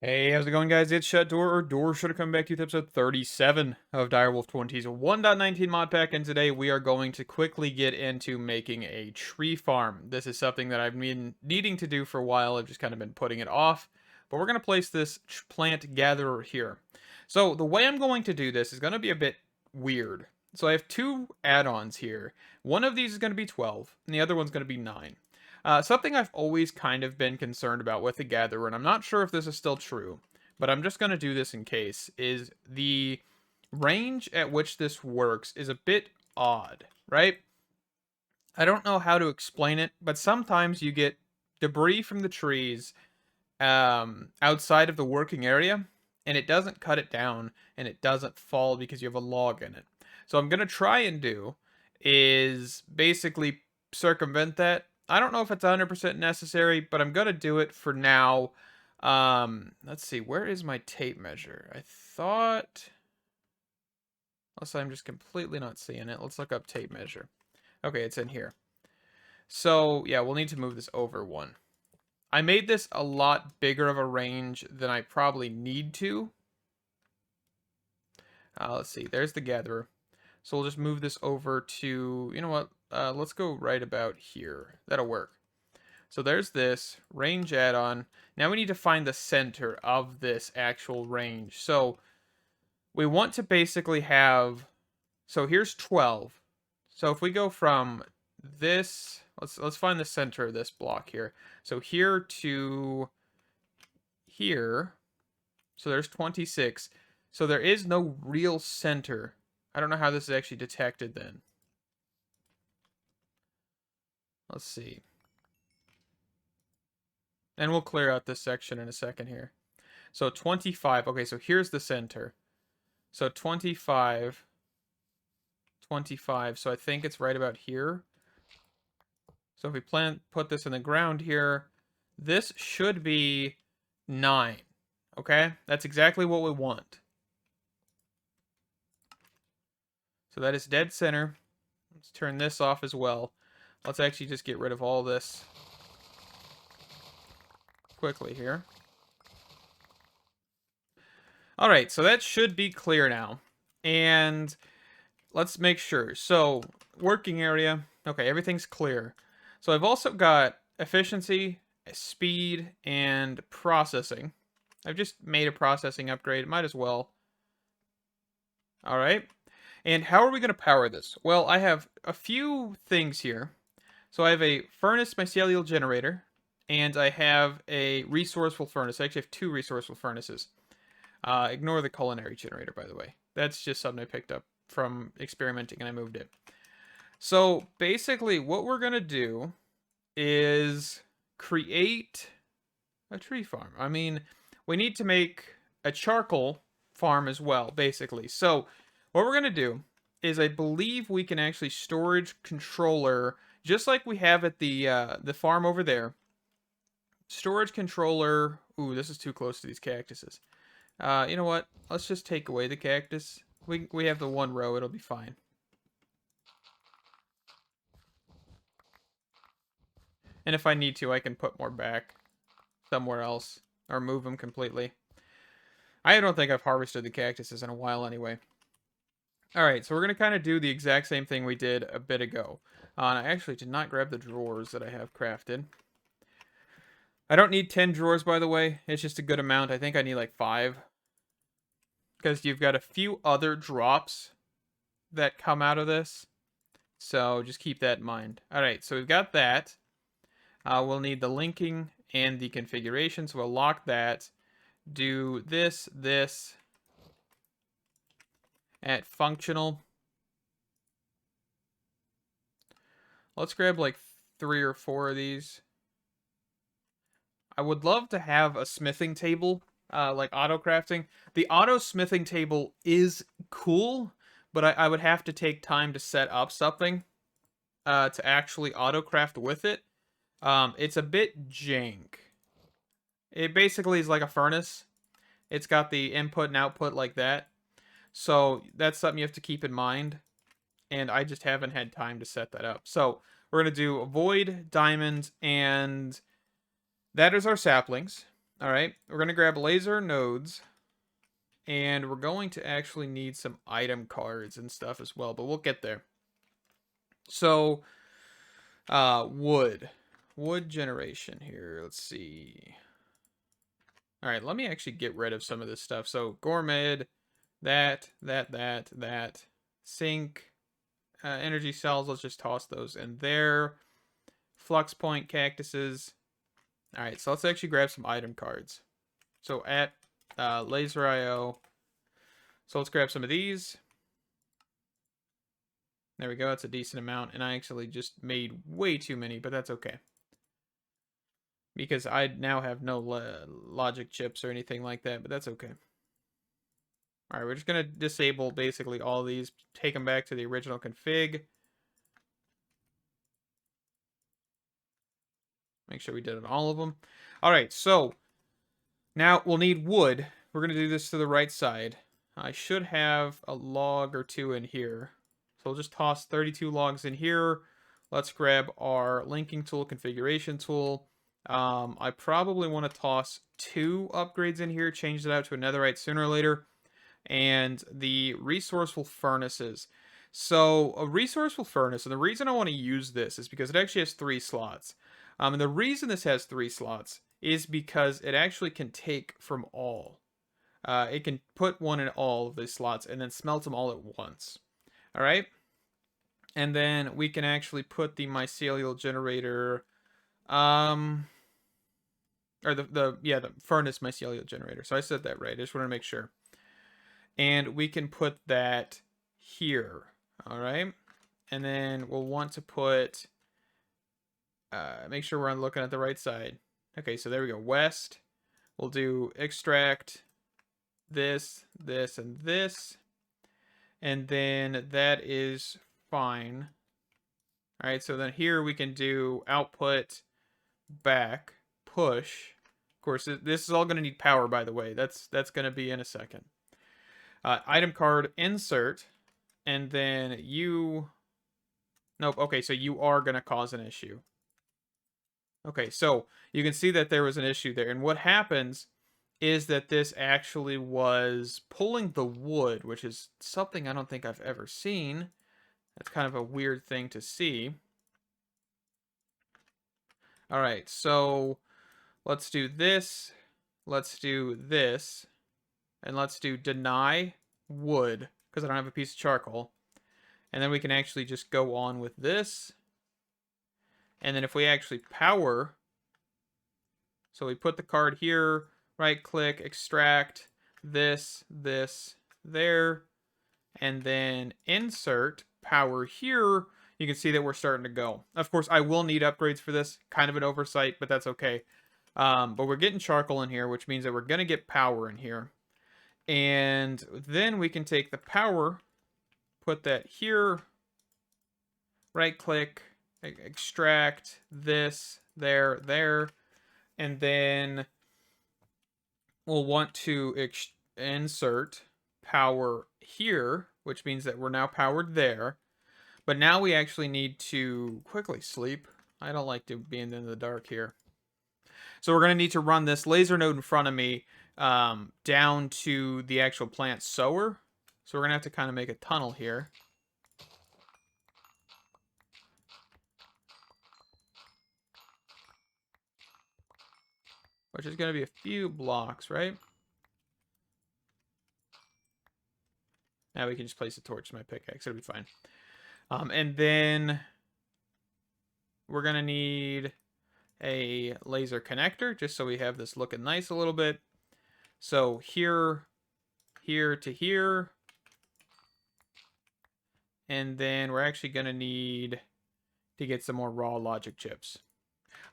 Hey, how's it going, guys? It's Shut Door, or Door Should Have Come Back to you, episode 37 of Direwolf20's 1.19 mod pack, and today we are going to quickly get into making a tree farm. This is something that I've been needing to do for a while. I've just kind of been putting it off, but we're going to place this plant gatherer here. So the way I'm going to do this is going to be a bit weird. So I have two add-ons here. One of these is going to be 12, and the other one's going to be 9. Something I've always kind of been concerned about with the Gatherer, and I'm not sure if this is still true, but I'm just going to do this in case, is the range at which this works is a bit odd, right? I don't know how to explain it, but sometimes you get debris from the trees outside of the working area, and it doesn't cut it down, and it doesn't fall because you have a log in it. So I'm going to try and do is basically circumvent that. I don't know if it's 100% necessary, but I'm going to do it for now. Let's see, where is my tape measure? I thought... Unless I'm just completely not seeing it. Let's look up tape measure. Okay, it's in here. So, yeah, we'll need to move this over one. I made this a lot bigger of a range than I probably need to. Let's see, there's the gatherer. So we'll just move this over to, you know what, let's go right about here. That'll work. So there's this range add-on. Now we need to find the center of this actual range. So we want to basically have, so here's 12. So if we go from this, let's find the center of this block here. So here to here, so there's 26. So there is no real center. I don't know how this is actually detected then. Let's see. And we'll clear out this section in a second here. So 25. Okay, so here's the center. So 25. 25. So I think it's right about here. So if we put this in the ground here, this should be 9. Okay? That's exactly what we want. So that is dead center. Let's turn this off as well. Let's actually just get rid of all this quickly here. All right, so that should be clear now. And let's make sure. So working area. Okay, everything's clear. So I've also got efficiency, speed, and processing. I've just made a processing upgrade. Might as well. All right. And how are we going to power this? Well, I have a few things here. So I have a furnace mycelial generator, and I have a resourceful furnace. I actually have 2 resourceful furnaces. Ignore the culinary generator, by the way. That's just something I picked up from experimenting, and I moved it. So basically, what we're going to do is create a tree farm. I mean, we need to make a charcoal farm as well, basically. So what we're going to do is I believe we can actually storage controller, just like we have at the farm over there. Storage controller. Ooh, this is too close to these cactuses. You know what? Let's just take away the cactus. We have the 1 row. It'll be fine. And if I need to, I can put more back somewhere else or move them completely. I don't think I've harvested the cactuses in a while anyway. Alright, so we're going to kind of do the exact same thing we did a bit ago. And I actually did not grab the drawers that I have crafted. I don't need 10 drawers, by the way. It's just a good amount. I think I need like 5. Because you've got a few other drops that come out of this. So just keep that in mind. Alright, so we've got that. We'll need the linking and the configuration. So we'll lock that. Do this, this. At functional. Let's grab like 3 or 4 of these. I would love to have a smithing table, like auto crafting. The auto smithing table is cool, but I would have to take time to set up something to actually auto craft with it. It's a bit jank. It basically is like a furnace. It's got the input and output like that. So that's something you have to keep in mind. And I just haven't had time to set that up. So we're going to do void, diamond, and that is our saplings. All right, we're going to grab laser nodes, and we're going to actually need some item cards and stuff as well, but we'll get there. So, wood generation here. Let's see. All right, let me actually get rid of some of this stuff. So, gourmet, that. Sink, energy cells, let's just toss those in there. Flux point cactuses. All right, so let's actually grab some item cards. So at laser IO. So let's grab some of these. There we go. That's a decent amount. And I actually just made way too many, but that's okay. Because I now have no logic chips or anything like that, but that's okay. All right, we're just going to disable basically all these, take them back to the original config. Make sure we did it on all of them. All right, so now we'll need wood. We're going to do this to the right side. I should have a log or two in here. So we'll just toss 32 logs in here. Let's grab our linking tool, configuration tool. I probably want to toss 2 upgrades in here, change it out to a netherite sooner or later. And the resourceful furnaces. So a resourceful furnace, and the reason I want to use this is because it actually has 3 slots. And the reason this has 3 slots is because it actually can take from all. It can put one in all of these slots and then smelt them all at once. All right. And then we can actually put the mycelial generator, or the furnace mycelial generator. So I said that right. I just want to make sure. And we can put that here. All right. And then we'll want to put, make sure we're looking at the right side. Okay, so there we go. West. We'll do extract this, this, and this. And then that is fine. All right, so then here we can do output, back, push. Of course, this is all going to need power, by the way. That's going to be in a second. Item card, insert, and then you... Nope, okay, so you are going to cause an issue. Okay, so you can see that there was an issue there. And what happens is that this actually was pulling the wood, which is something I don't think I've ever seen. That's kind of a weird thing to see. All right, so let's do this. Let's do this. And let's do deny wood, because I don't have a piece of charcoal. And then we can actually just go on with this. And then if we actually power, so we put the card here, right click, extract, this, there, and then insert, power here, you can see that we're starting to go. Of course, I will need upgrades for this, kind of an oversight, but that's okay. But we're getting charcoal in here, which means that we're going to get power in here. And then we can take the power, put that here, right click, extract, this, there, and then we'll want to insert power here, which means that we're now powered there. But now we actually need to quickly sleep. I don't like to be in the dark here. So we're going to need to run this laser node in front of me down to the actual plant sower. So we're going to have to kind of make a tunnel here. Which is going to be a few blocks, right? Now we can just place a torch to my pickaxe. It'll be fine. And then we're going to need a laser connector, just so we have this looking nice a little bit. So here to here. And then we're actually going to need to get some more raw logic chips.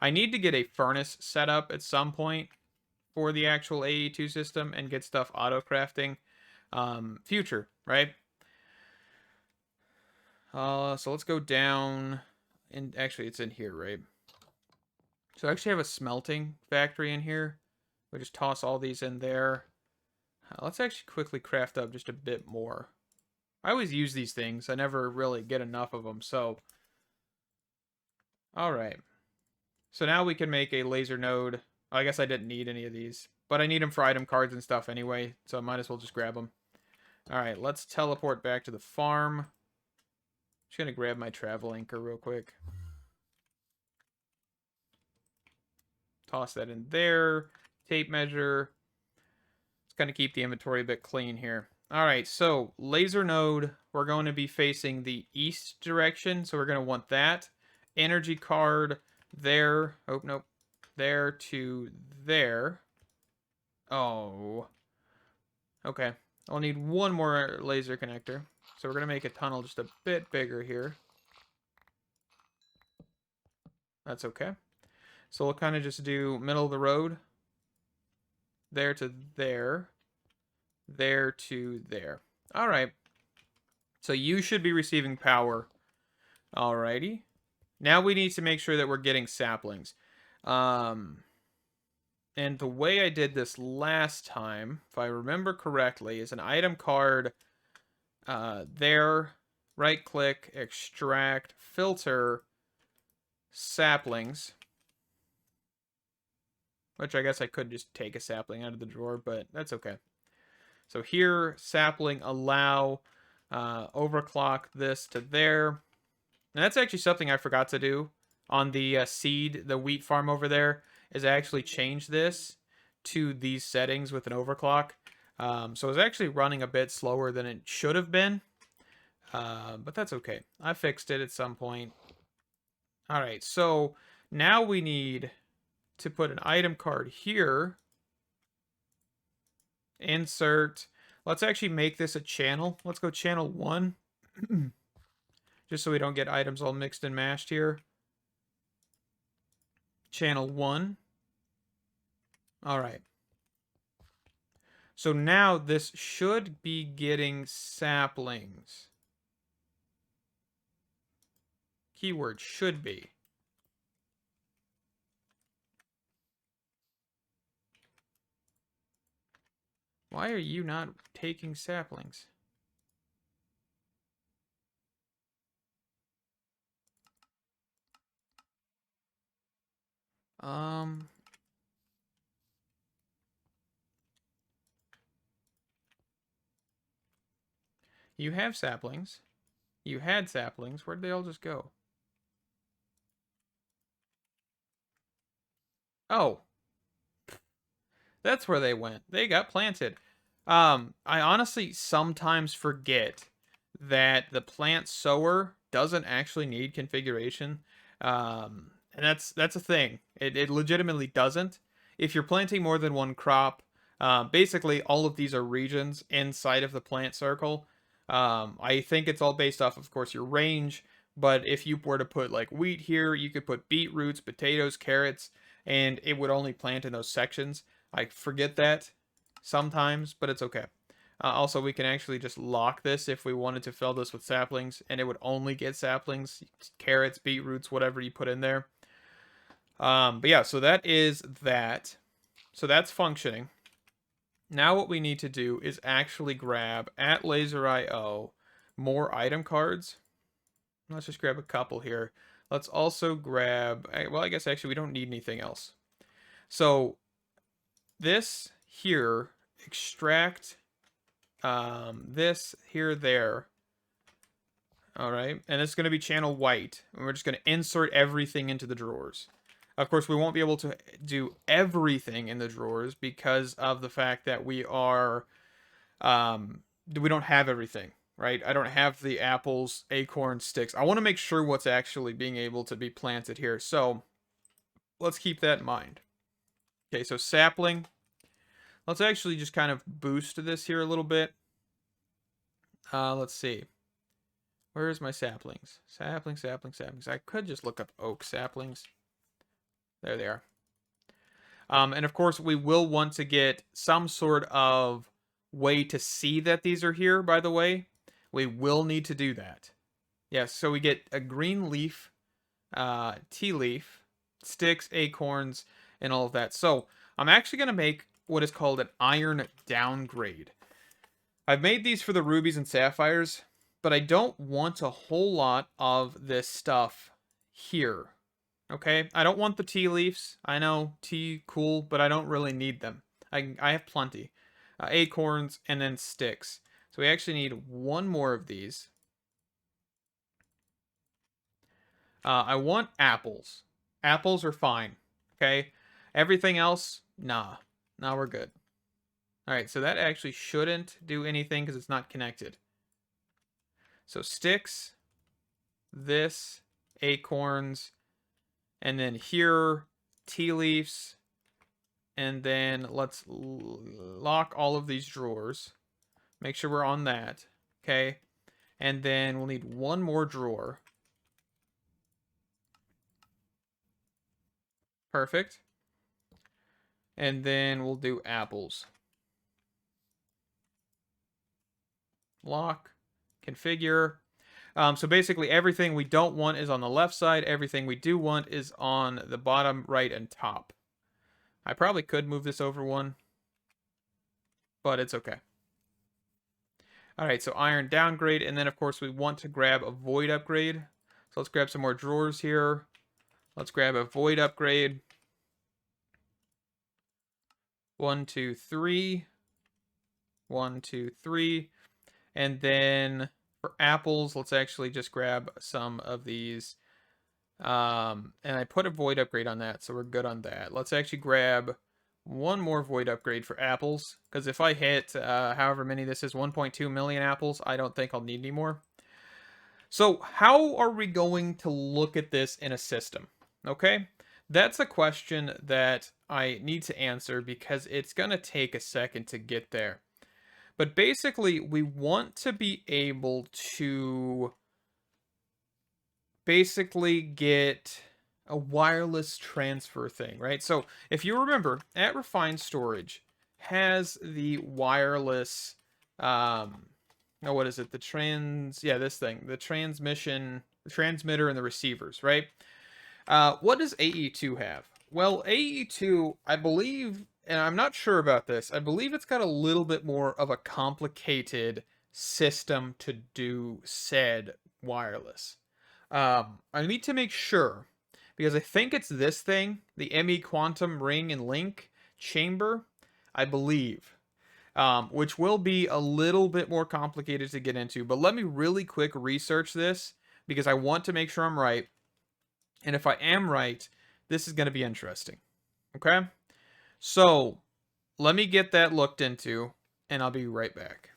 I need to get a furnace set up at some point for the actual AE2 system and get stuff auto-crafting. Future, right? So let's go down, and actually it's in here, right? So I actually have a smelting factory in here. We just toss all these in there. Let's actually quickly craft up just a bit more. I always use these things. I never really get enough of them, so... Alright. So now we can make a laser node I guess I didn't need any of these. But I need them for item cards and stuff anyway, so I might as well just grab them. Alright, let's teleport back to the farm. Just gonna grab my travel anchor real quick. Toss that in there. Tape measure. Let's kind of keep the inventory a bit clean here. Alright, so laser node, we're going to be facing the east direction, so we're going to want that. Energy card there. Oh, nope. There to there. Oh. Okay. I'll need one more laser connector. So we're going to make a tunnel just a bit bigger here. That's okay. So we'll kind of just do middle of the road. There to there. There to there. All right. So you should be receiving power. Alrighty. Now we need to make sure that we're getting saplings. And the way I did this last time, if I remember correctly, is an item card there, right click, extract, filter, saplings. Which I guess I could just take a sapling out of the drawer, but that's okay. So here, sapling, allow, overclock this to there. And that's actually something I forgot to do on the seed, the wheat farm over there, is I actually changed this to these settings with an overclock. So it's actually running a bit slower than it should have been. But that's okay. I fixed it at some point. All right, so now we need to put an item card here. Insert. Let's actually make this a channel. Let's go channel 1. Just so we don't get items all mixed and mashed here. Channel 1. All right. So now this should be getting saplings. Keyword should be. Why are you not taking saplings? You have saplings. You had saplings. Where'd they all just go? Oh. That's where they went. They got planted. I honestly sometimes forget that the plant sower doesn't actually need configuration. And that's a thing. It legitimately doesn't. If you're planting more than one crop, basically all of these are regions inside of the plant circle. I think it's all based off, of course, your range. But if you were to put like wheat here, you could put beetroots, potatoes, carrots, and it would only plant in those sections. I forget that sometimes, but it's okay. Also, we can actually just lock this if we wanted to fill this with saplings, and it would only get saplings, carrots, beetroots, whatever you put in there. But yeah, so that is that. So that's functioning. Now what we need to do is actually grab at laser.io more item cards. Let's just grab a couple here. Let's also grab, well, I guess actually we don't need anything else. So this here, extract this here, there. All right, and it's going to be channel white. And we're just going to insert everything into the drawers. Of course, we won't be able to do everything in the drawers because of the fact that we are, we don't have everything, right? I don't have the apples, acorns, sticks. I want to make sure what's actually being able to be planted here. So let's keep that in mind. Okay, so sapling. Let's actually just kind of boost this here a little bit. Let's see. Where's my saplings? Saplings. I could just look up oak saplings. There they are. And of course, we will want to get some sort of way to see that these are here, by the way. We will need to do that. Yes, so we get a green leaf, tea leaf, sticks, acorns, and all of that. So I'm actually going to make what is called an iron downgrade. I've made these for the rubies and sapphires, but I don't want a whole lot of this stuff here. Okay, I don't want the tea leaves. I know tea cool, but I don't really need them. I have plenty. Acorns and then sticks. So we actually need one more of these. I want apples. Apples are fine. Okay, everything else, nah. Nah, we're good. All right, so that actually shouldn't do anything because it's not connected. So sticks, this, acorns, and then here, tea leaves, and then let's lock all of these drawers. Make sure we're on that. Okay. And then we'll need one more drawer. Perfect. And then we'll do apples. Lock. Configure. So basically everything we don't want is on the left side. Everything we do want is on the bottom, right, and top. I probably could move this over one, but it's okay. All right, so iron downgrade, and then of course we want to grab a void upgrade. So let's grab some more drawers here. Let's grab a void upgrade. 1, 2, 3. 1, 2, 3. And then for apples, let's actually just grab some of these. And I put a void upgrade on that, so we're good on that. Let's actually grab one more void upgrade for apples, because if I hit however many this is, 1.2 million apples, I don't think I'll need any more. So how are we going to look at this in a system? Okay, that's a question that I need to answer because it's going to take a second to get there. But basically, we want to be able to basically get a wireless transfer thing, right? So if you remember, at Refined Storage has the wireless, oh, what is it? This thing, the transmission, the transmitter and the receivers, right? What does AE2 have? Well, AE2, I believe, and I'm not sure about this, I believe it's got a little bit more of a complicated system to do said wireless. I need to make sure, because I think it's this thing, the ME Quantum Ring and Link Chamber, I believe. Which will be a little bit more complicated to get into, but let me really quick research this, because I want to make sure I'm right. And if I am right, this is going to be interesting. Okay? So, let me get that looked into, and I'll be right back.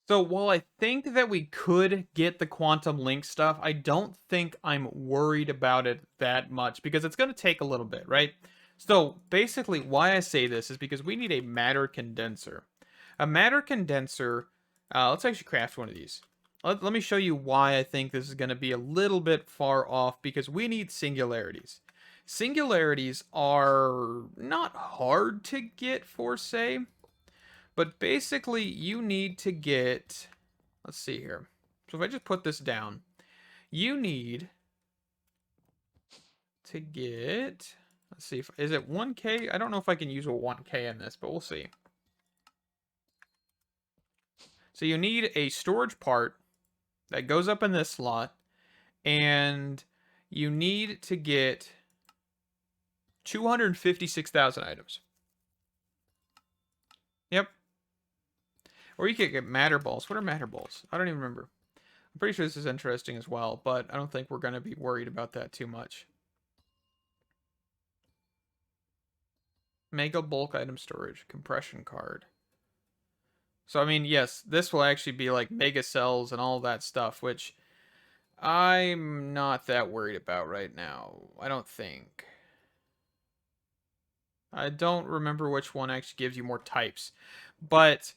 So, while I think that we could get the quantum link stuff, I don't think I'm worried about it that much, because it's going to take a little bit, right? So, basically, why I say this is because we need a matter condenser. A matter condenser, let's actually craft one of these. Let me show you why I think this is going to be a little bit far off, because we need singularities. Singularities are not hard to get for say, but basically you need to get, let's see here. So if I just put this down, you need to get, let's see, is it 1K? I don't know if I can use a 1K in this, but we'll see. So you need a storage part that goes up in this slot, and you need to get 256,000 items. Yep. Or you could get matter balls. What are matter balls? I don't even remember. I'm pretty sure this is interesting as well, but I don't think we're going to be worried about that too much. Mega bulk item storage. Compression card. So, I mean, yes, this will actually be like mega cells and all that stuff, which I'm not that worried about right now. I don't think. I don't remember which one actually gives you more types. But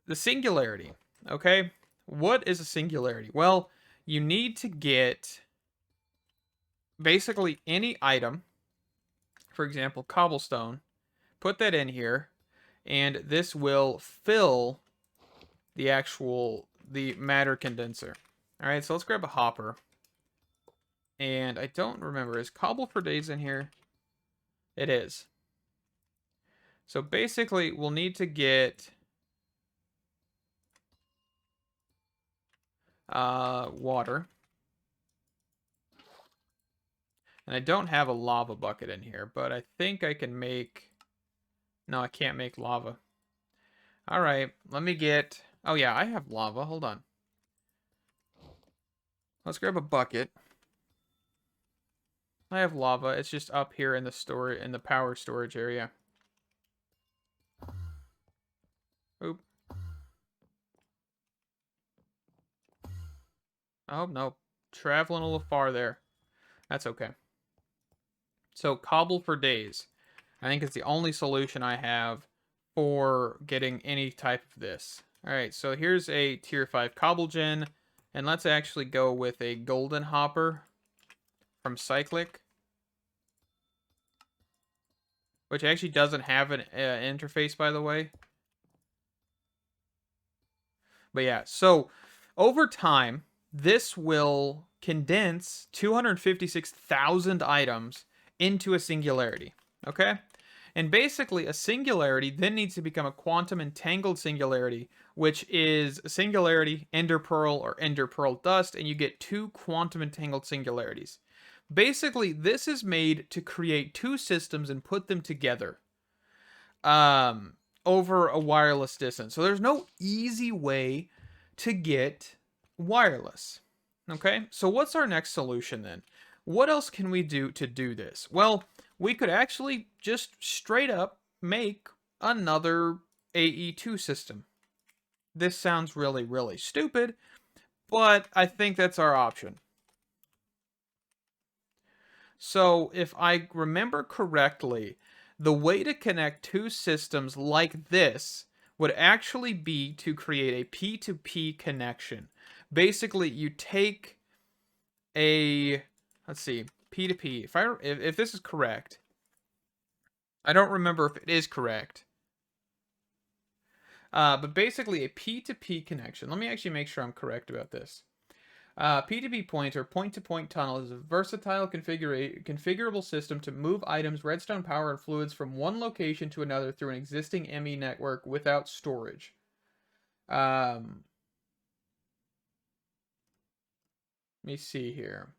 the singularity, okay? What is a singularity? Well, you need to get basically any item, for example, cobblestone, put that in here, and this will fill the matter condenser. All right, so let's grab a hopper. And I don't remember, is cobble for days in here? It is. So basically, we'll need to get water. And I don't have a lava bucket in here, but I think I can make... No, I can't make lava. All right, let me get... Oh yeah, I have lava. Hold on. Let's grab a bucket. I have lava. It's just up here in the power storage area. Oop. Oh, no. Traveling a little far there. That's okay. So, cobble for days. I think it's the only solution I have for getting any type of this. Alright, so here's a tier 5 cobble gen. And let's actually go with a golden hopper from Cyclic. Which actually doesn't have an interface, by the way. But yeah, so over time, this will condense 256,000 items into a singularity, okay? And basically, a singularity then needs to become a quantum entangled singularity, which is a singularity, ender pearl, or ender pearl dust, and you get 2 quantum entangled singularities. Basically, this is made to create 2 systems and put them together over a wireless distance. So there's no easy way to get wireless. Okay, so what's our next solution then? What else can we do to do this? Well, we could actually just straight up make another AE2 system. This sounds really, really stupid, but I think that's our option. So if I remember correctly, the way to connect 2 systems like this would actually be to create a P2P connection. Basically, you take a, let's see, P2P. If this is correct, I don't remember if it is correct. But basically, a P2P connection. Let me actually make sure I'm correct about this. P2P point or point-to-point tunnel is a versatile configurable system to move items, redstone power, and fluids from one location to another through an existing ME network without storage. Let me see here.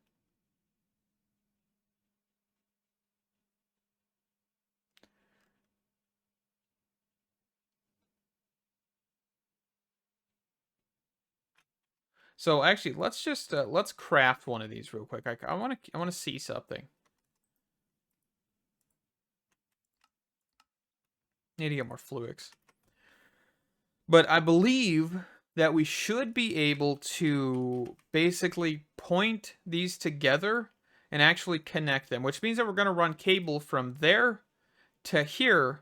So actually, let's just let's craft one of these real quick. I want to see something. Need to get more fluics. But I believe that we should be able to basically point these together and actually connect them, which means that we're going to run cable from there to here,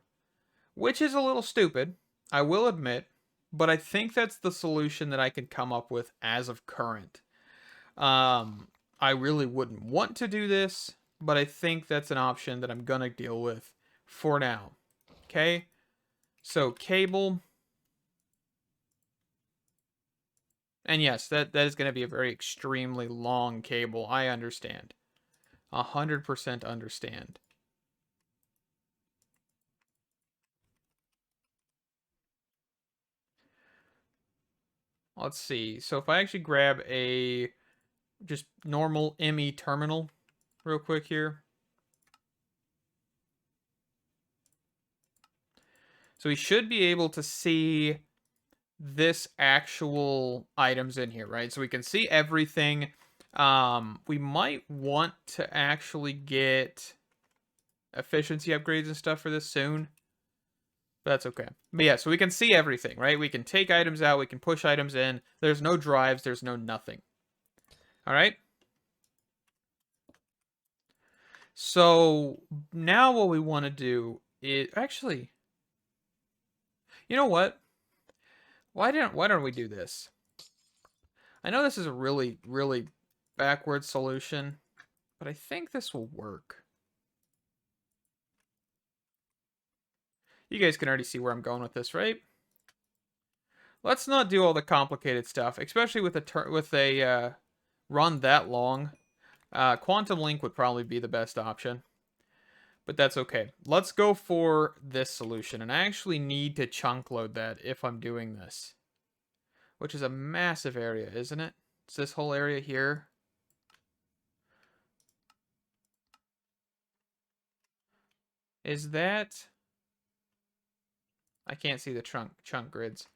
which is a little stupid, I will admit, but I think that's the solution that I can come up with as of current. I really wouldn't want to do this, but I think that's an option that I'm going to deal with for now. Okay? So, cable. And yes, that is going to be a very extremely long cable. I understand. 100% understand. Let's see. So if I actually grab a just normal ME terminal real quick here. So we should be able to see this actual items in here, right? So we can see everything. We might want to actually get efficiency upgrades and stuff for this soon. But that's okay. But yeah, so we can see everything, right? We can take items out, we can push items in. There's no drives, there's no nothing. All right? So now what we want to do is actually, you know what? Why don't we do this? I know this is a really, really backward solution, but I think this will work. You guys can already see where I'm going with this, right? Let's not do all the complicated stuff, especially with a run that long. Quantum Link would probably be the best option, but that's okay. Let's go for this solution, and I actually need to chunk load that if I'm doing this, which is a massive area, isn't it? It's this whole area here. Is that... I can't see the chunk grids.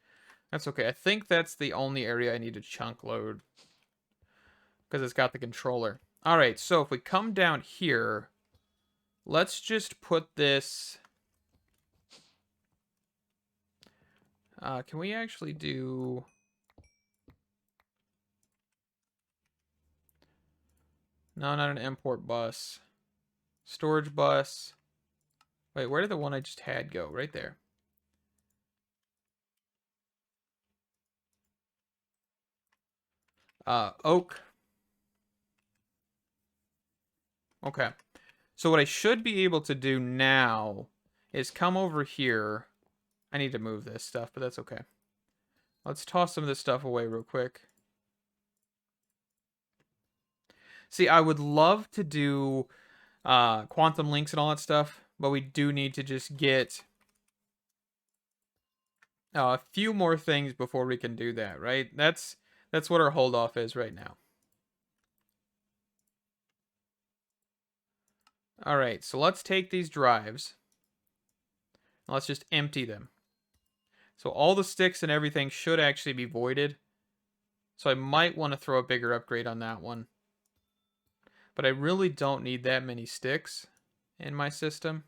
That's okay. I think that's the only area I need to chunk load. Because it's got the controller. Alright, so if we come down here, let's just put this... can we actually do... No, not an import bus. Storage bus. Wait, where did the one I just had go? Right there. Oak. Okay. So what I should be able to do now is come over here. I need to move this stuff, but that's okay. Let's toss some of this stuff away real quick. See, I would love to do quantum links and all that stuff, but we do need to just get a few more things before we can do that, right? That's what our hold off is right now. All right, so let's take these drives. Let's just empty them. So all the sticks and everything should actually be voided. So I might want to throw a bigger upgrade on that one. But I really don't need that many sticks in my system.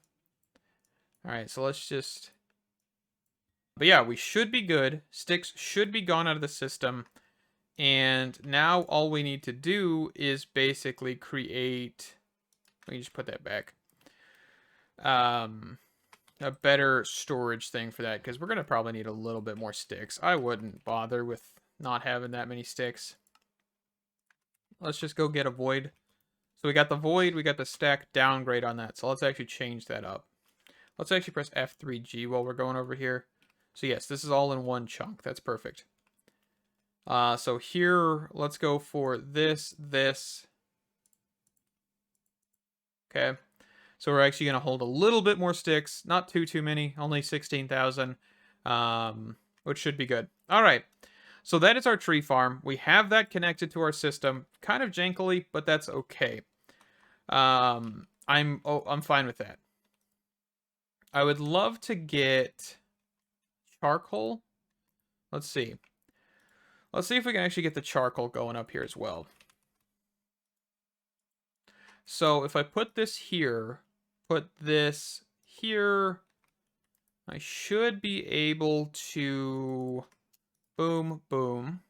All right, so let's just... But yeah, we should be good. Sticks should be gone out of the system. And now all we need to do is basically create... Let me just put that back. A better storage thing for that, because we're going to probably need a little bit more sticks. I wouldn't bother with not having that many sticks. Let's just go get a void. So we got the void, we got the stack downgrade on that. So let's actually change that up. Let's actually press F3G while we're going over here. So yes, this is all in one chunk. That's perfect. So here, let's go for this. Okay. So we're actually going to hold a little bit more sticks. Not too many. Only 16,000. Which should be good. All right. So that is our tree farm. We have that connected to our system. Kind of jankily, but that's okay. I'm fine with that. I would love to get charcoal. Let's see. Let's see if we can actually get the charcoal going up here as well. So if I put this here, put this here, I should be able to boom, boom.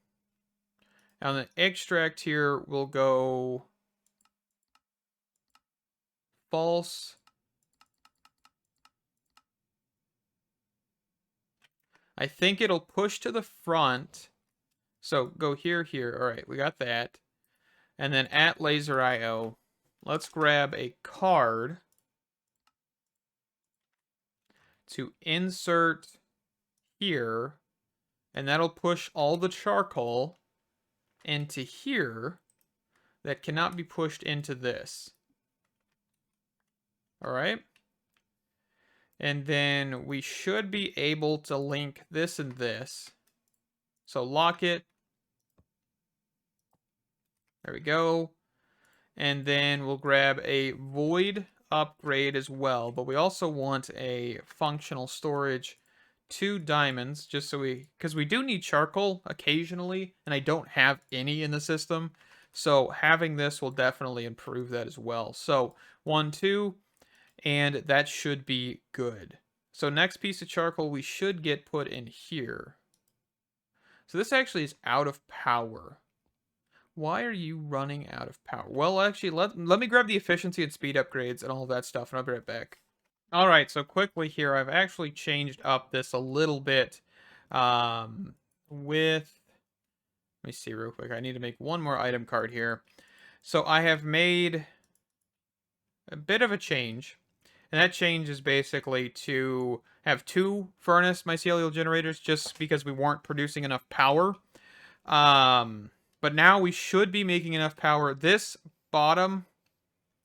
And the extract here will go false. I think it'll push to the front. So go here, here. All right, we got that. And then at laser IO, let's grab a card to insert here. And that'll push all the charcoal into here that cannot be pushed into this. All right. And then we should be able to link this and this. So lock it. There we go. And then we'll grab a void upgrade as well. But we also want a functional storage, 2 diamonds, just so because we do need charcoal occasionally, and I don't have any in the system. So having this will definitely improve that as well. So 1, 2, and that should be good. So next piece of charcoal we should get put in here. So this actually is out of power. Why are you running out of power? Well, actually, let me grab the efficiency and speed upgrades and all of that stuff, and I'll be right back. All right, so quickly here, I've actually changed up this a little bit with... Let me see real quick. I need to make one more item card here. So I have made a bit of a change. And that change is basically to have 2 furnace mycelial generators just because we weren't producing enough power. But now we should be making enough power. This bottom...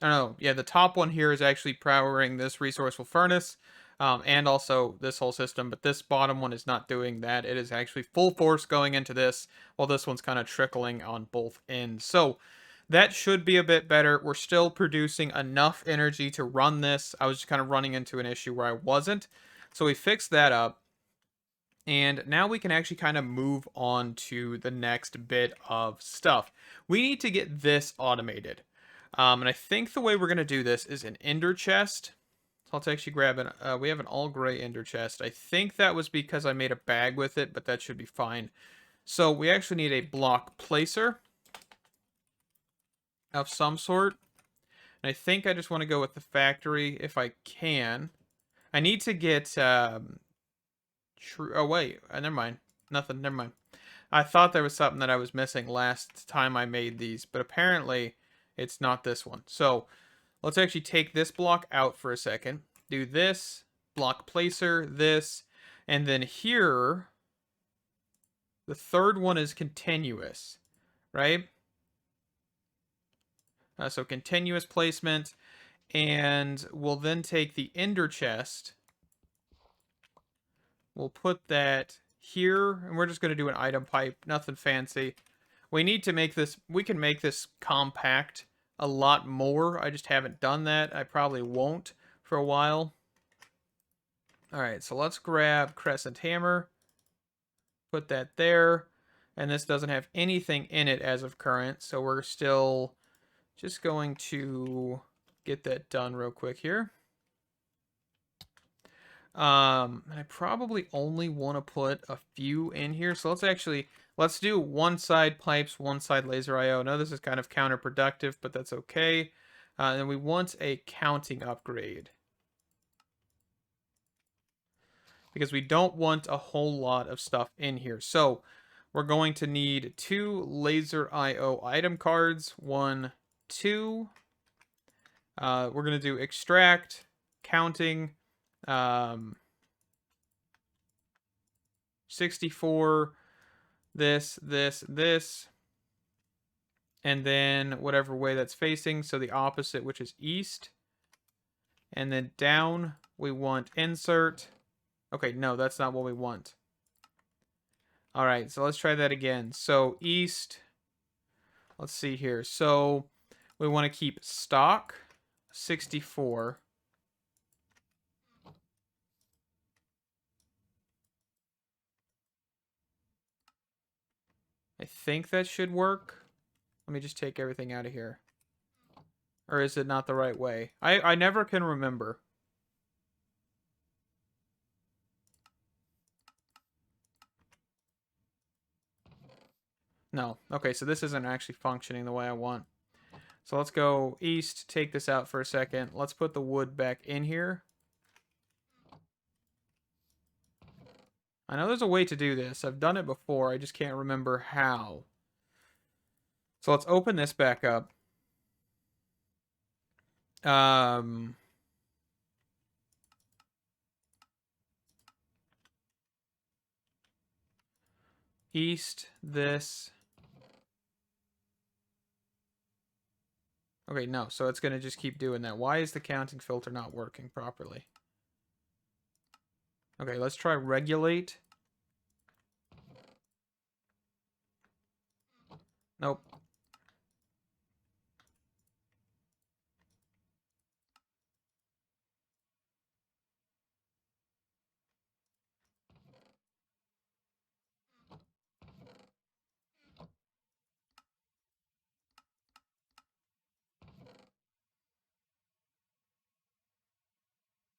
Oh, yeah, the top one here is actually powering this resourceful furnace. And also this whole system. But this bottom one is not doing that. It is actually full force going into this, while this one's kind of trickling on both ends. So That should be a bit better. We're still producing enough energy to run this. I was just kind of running into an issue where I wasn't. So we fixed that up. And now we can actually kind of move on to the next bit of stuff. We need to get this automated. And I think the way we're going to do this is an ender chest. So let's actually grab an, we have an all gray ender chest. I think that was because I made a bag with it, but that should be fine. So we actually need a block placer of some sort. And I think I just want to go with the factory if I can. I need to get, oh wait, never mind. Nothing, never mind. I thought there was something that I was missing last time I made these, but apparently it's not this one. So let's actually take this block out for a second. Do this, block placer, this, and then here, the third one is continuous, right? So continuous placement, and we'll then take the ender chest. We'll put that here, and we're just going to do an item pipe, nothing fancy. We need to make this, we can make this compact a lot more. I just haven't done that. I probably won't for a while. All right, so let's grab crescent hammer, put that there, and this doesn't have anything in it as of current, so we're still just going to get that done real quick here. I probably only want to put a few in here, so let's do one side pipes, one side laser IO. I know this is kind of counterproductive, but that's okay. And we want a counting upgrade, because we don't want a whole lot of stuff in here. So we're going to need 2 laser IO item cards. 1, 2. We're going to do extract, counting, 64, this, and then whatever way that's facing, so the opposite, which is east. And then down, we want insert. Okay, no, that's not what we want. All right, so let's try that again. So east, let's see here. So we want to keep stock, 64. I think that should work. Let me just take everything out of here. Or is it not the right way? I never can remember. No. Okay, so this isn't actually functioning the way I want. So let's go east, take this out for a second. Let's put the wood back in here. I know there's a way to do this. I've done it before. I just can't remember how. So let's open this back up. East, this. Okay, no, so it's going to just keep doing that. Why is the counting filter not working properly? Okay, let's try regulate. Nope.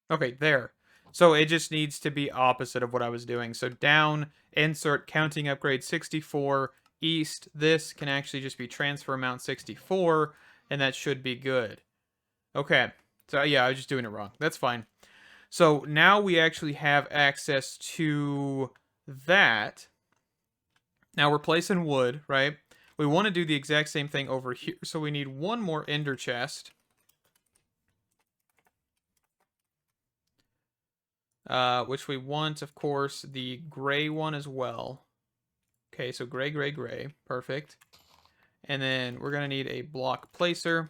Okay, there. So it just needs to be opposite of what I was doing. So down, insert, counting upgrade 64, east, this can actually just be transfer amount 64, and that should be good. Okay, so yeah, I was just doing it wrong. That's fine. So now we actually have access to that. Now we're placing wood, right? We want to do the exact same thing over here. So we need one more ender chest. Which we want, of course, the gray one as well. Okay, so gray, gray, gray. Perfect. And then we're going to need a block placer.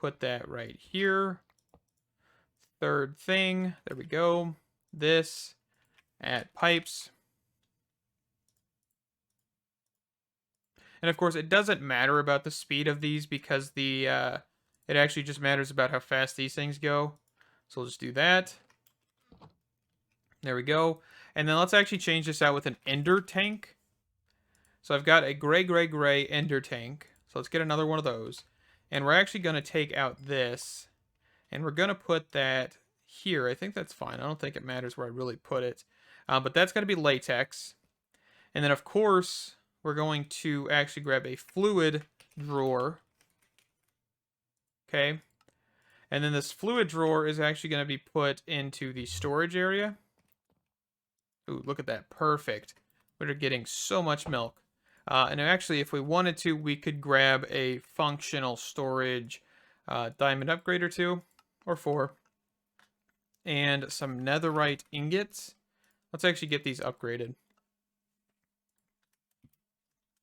Put that right here. Third thing. There we go. This. at pipes. And of course, it doesn't matter about the speed of these because it actually just matters about how fast these things go. So we'll just do that. There we go. And then let's actually change this out with an ender tank. So I've got a gray ender tank. So let's get another one of those. And we're actually going to take out this. And we're going to put that here. I think that's fine. I don't think it matters where I really put it. But that's going to be latex. And then, of course, we're going to actually grab a fluid drawer. Okay. And then this fluid drawer is actually going to be put into the storage area. Ooh, look at that. Perfect. We're getting so much milk. And actually, if we wanted to, we could grab a functional storage diamond upgrade or 2 or 4. And some netherite ingots. Let's actually get these upgraded.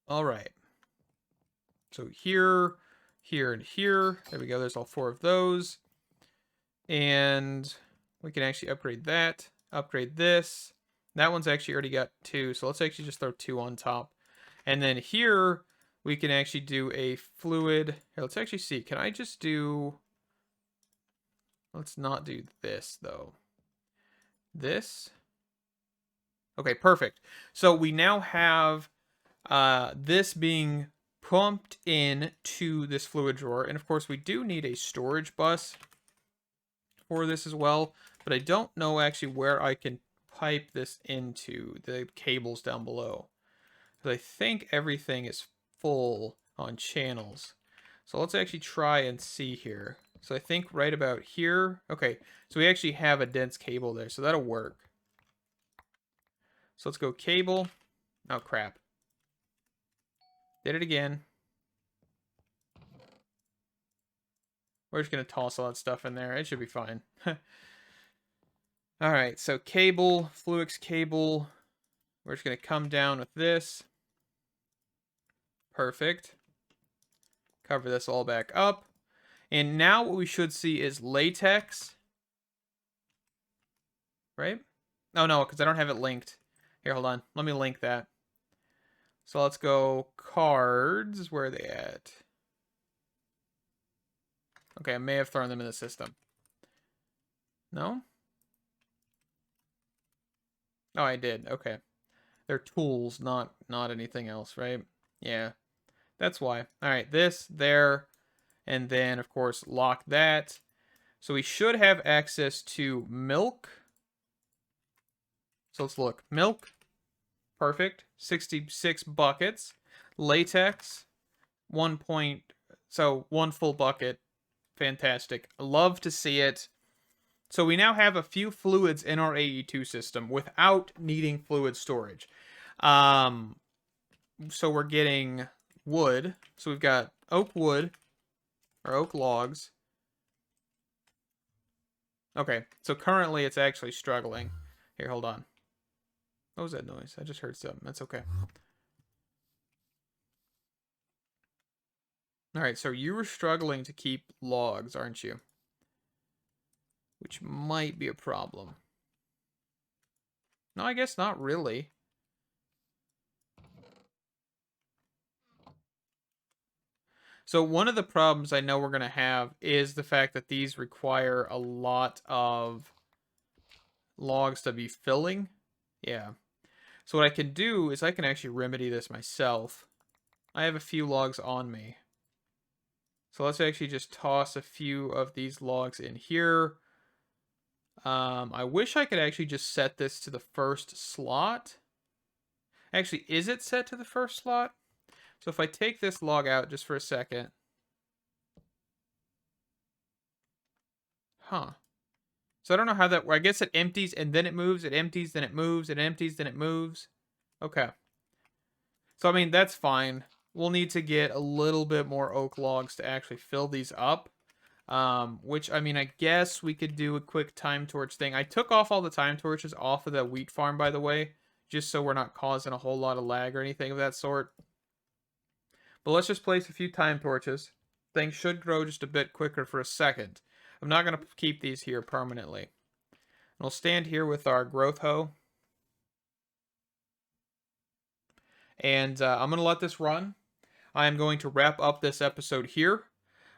All right. So here, here, and here. There we go. There's all 4 of those. And we can actually upgrade that. Upgrade this. That one's actually already got 2. So let's actually just throw 2 on top. And then here, we can actually do a fluid. Here, let's actually see. Can I just do... Let's not do this, though. This. Okay, perfect. So we now have this being pumped in to this fluid drawer. And of course, we do need a storage bus for this as well. But I don't know actually where I can pipe this into the cables down below. Because I think everything is full on channels. So let's actually try and see here. So I think right about here. Okay, so we actually have a dense cable there, so that'll work. So let's go cable. Oh, crap. Did it again. We're just going to toss all that stuff in there. It should be fine. All right, so cable, Fluix cable. We're just going to come down with this. Perfect. Cover this all back up. And now what we should see is latex. Right? Oh, no, because I don't have it linked. Here, hold on. Let me link that. So let's go cards. Where are they at? Okay, I may have thrown them in the system. No? Oh, I did. Okay. They're tools, not anything else, right? Yeah. That's why. All right, this, there, and then, of course, lock that. So we should have access to milk. So let's look. Milk. Perfect. 66 buckets. Latex. 1 full bucket. Fantastic. Love to see it. So we now have a few fluids in our AE2 system without needing fluid storage. So we're getting wood. So we've got oak wood, or oak logs. Okay, so currently it's actually struggling. Here, hold on. What was that noise? I just heard something. That's okay. Alright, so you were struggling to keep logs, aren't you? Which might be a problem. No, I guess not really. So one of the problems I know we're going to have is the fact that these require a lot of logs to be filling. Yeah. So what I can do is I can actually remedy this myself. I have a few logs on me. So let's actually just toss a few of these logs in here. I wish I could actually just set this to the first slot. Actually, is it set to the first slot? So if I take this log out just for a second. Huh. So I don't know how that works. I guess it empties and then it moves. It empties, then it moves. It empties, then it moves. Okay. So, I mean, that's fine. We'll need to get a little bit more oak logs to actually fill these up. Which, I mean, I guess we could do a quick time torch thing. I took off all the time torches off of the wheat farm, by the way, just so we're not causing a whole lot of lag or anything of that sort. But let's just place a few time torches. Things should grow just a bit quicker for a second. I'm not going to keep these here permanently. We'll stand here with our growth hoe. And I'm going to let this run. I am going to wrap up this episode here.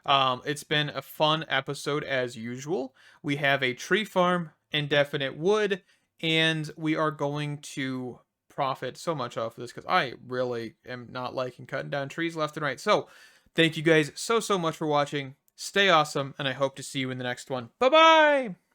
It's been a fun episode as usual. We have a tree farm, indefinite wood, and we are going to profit so much off of this because I really am not liking cutting down trees left and right. So, thank you guys so much for watching. Stay awesome, and I hope to see you in the next one. Bye bye!